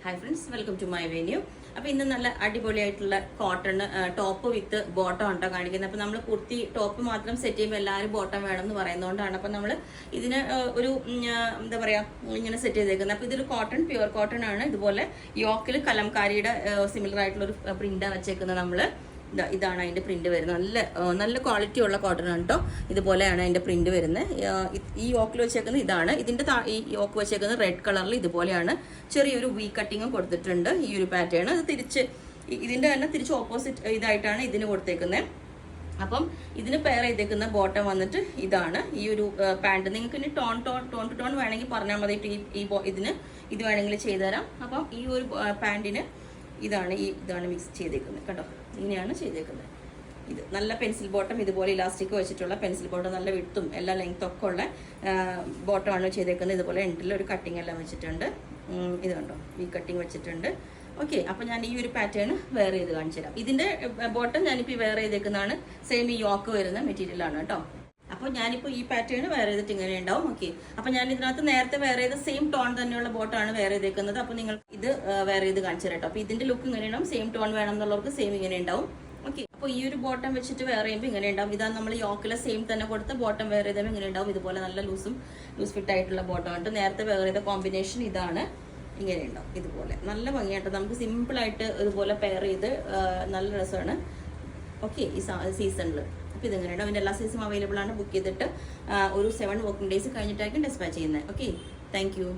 Hi friends, welcome to my venue. അപ്പോൾ ഇന്ന് നല്ല അടിപൊളിയായിട്ടുള്ള കോട്ടൺ ടോപ്പ് വിത്ത് ബോട്ടം ഉണ്ടോ കാണിക്കുന്നത്. അപ്പോൾ നമ്മൾ കുർത്തി ടോപ്പ് മാത്രം സെറ്റ് ചെയ്യുമ്പോൾ എല്ലാവരും ബോട്ടം വേണം എന്ന് പറയുന്നതുകൊണ്ടാണ് അപ്പോൾ നമ്മൾ ഇതിന് ഒരു എന്താ പറയുക ഇങ്ങനെ സെറ്റ് ചെയ്തേക്കുന്നത്. അപ്പോൾ ഇതൊരു കോട്ടൺ, പ്യുവർ കോട്ടൺ ആണ്. ഇതുപോലെ യോക്കിൽ കലംകാരിയുടെ സിമിലർ ആയിട്ടുള്ള ഒരു പ്രിന്റാണ് വെച്ചേക്കുന്നത്. നമ്മൾ ഇതാണ് അതിൻ്റെ പ്രിന്റ് വരുന്നത്. നല്ല ക്വാളിറ്റി ഉള്ള കോട്ടൺ ആണ് കേട്ടോ. ഇതുപോലെയാണ് അതിൻ്റെ പ്രിന്റ് വരുന്നത്. ഈ യോക്കിൽ വെച്ചേക്കുന്നത് ഇതാണ്. ഇതിൻ്റെ ഈ യോക്ക് വെച്ചേക്കുന്നത് റെഡ് കളറിൽ ഇതുപോലെയാണ്. ചെറിയൊരു വി കട്ടിങ്ങും കൊടുത്തിട്ടുണ്ട് ഈ ഒരു പാറ്റേൺ. അത് ഇതിൻ്റെ തന്നെ തിരിച്ച് ഓപ്പോസിറ്റ് ഇതായിട്ടാണ് ഇതിന് കൊടുത്തേക്കുന്നത്. അപ്പം ഇതിന് പെയർ ചെയ്തേക്കുന്ന ബോട്ടം വന്നിട്ട് ഇതാണ്. ഈ ഒരു പാൻറ് നിങ്ങൾക്ക് ഇനി ടോൺ ടു ടോൺ വേണമെങ്കിൽ പറഞ്ഞാൽ മതി. ഇതിന് ഇത് വേണമെങ്കിൽ ചെയ്തുതരാം. അപ്പം ഈ ഒരു പാൻറ്റിന് ഇതാണ് മിക്സ് ചെയ്തേക്കുന്നത് കേട്ടോ. ഇങ്ങനെയാണ് ചെയ്തേക്കുന്നത്. ഇത് നല്ല പെൻസിൽ ബോട്ടം, ഇതുപോലെ ഇലാസ്റ്റിക് വെച്ചിട്ടുള്ള പെൻസിൽ ബോട്ടം, നല്ല വിട്ടും എല്ലാ ലെങ്ത്തും ഒക്കെ ഉള്ള ബോട്ടമാണ് ചെയ്തേക്കുന്നത്. ഇതുപോലെ എൻഡിൽ ഒരു കട്ടിങ് എല്ലാം വെച്ചിട്ടുണ്ട്. ഇത് കണ്ടോ, ഈ കട്ടിങ് വെച്ചിട്ടുണ്ട്. ഓക്കെ, അപ്പോൾ ഞാൻ ഈ ഒരു പാറ്റേൺ വെയർ ചെയ്ത് കാണിച്ചു തരാം. ഇതിൻ്റെ ബോട്ടം ഞാനിപ്പോൾ വെയർ ചെയ്തേക്കുന്നതാണ്. സെയിം ഈ യോക്ക് വരുന്ന മെറ്റീരിയലാണ് കേട്ടോ. അപ്പോൾ ഞാനിപ്പോൾ ഈ പാറ്റേൺ വെയർ ചെയ്തിട്ട് ഇങ്ങനെ ഉണ്ടാവും. ഓക്കെ, അപ്പോൾ ഞാൻ ഇതിനകത്ത് നേരത്തെ വെയർ ചെയ്ത സെയിം ടോൺ തന്നെയുള്ള ബോട്ടാണ് വെയർ ചെയ്തേക്കുന്നത്. അപ്പോൾ നിങ്ങൾ ഇത് വെയർ ചെയ്ത് കാണിച്ചു തരാം കേട്ടോ. അപ്പോൾ ഇതിൻ്റെ ലുക്ക് ഇങ്ങനെ ഉണ്ടാവും. സെയിം ടോൺ വേണം എന്നുള്ളവർക്ക് സെയിം ഇങ്ങനെ ഉണ്ടാവും. ഓക്കെ, അപ്പോൾ ഈ ഒരു ബോട്ടം വെച്ചിട്ട് വെയർ ചെയ്യുമ്പോൾ ഇങ്ങനെ ഉണ്ടാവും. ഇതാണ് നമ്മൾ യോക്കിലെ സെയിം തന്നെ കൊടുത്ത ബോട്ടം വെയർ ചെയ്തപ്പോൾ ഇങ്ങനെ ഉണ്ടാവും. ഇതുപോലെ നല്ല ലൂസ് ഫിറ്റ് ആയിട്ടുള്ള ബോട്ടം ഉണ്ട്. നേരത്തെ വെയർ ചെയ്ത കോമ്പിനേഷൻ ഇതാണ്. ഇങ്ങനെ ഉണ്ടാവും. ഇതുപോലെ നല്ല ഭംഗിയായിട്ട് നമുക്ക് സിമ്പിളായിട്ട് ഇതുപോലെ പെയർ ചെയ്ത് നല്ല രസമാണ്. ഓക്കെ, ഈ സീസണിൽ അപ്പോൾ ഇതെങ്ങനെയുണ്ട്. അതിൻ്റെ എല്ലാ സൈസും അവൈലബിൾ ആണ്. ബുക്ക് ചെയ്തിട്ട് ഒരു 7 വർക്കിംഗ് ഡേയ്സ് കഴിഞ്ഞിട്ടായിരിക്കും ഡിസ്പാച്ച് ചെയ്യുന്നത്. Okay, thank you.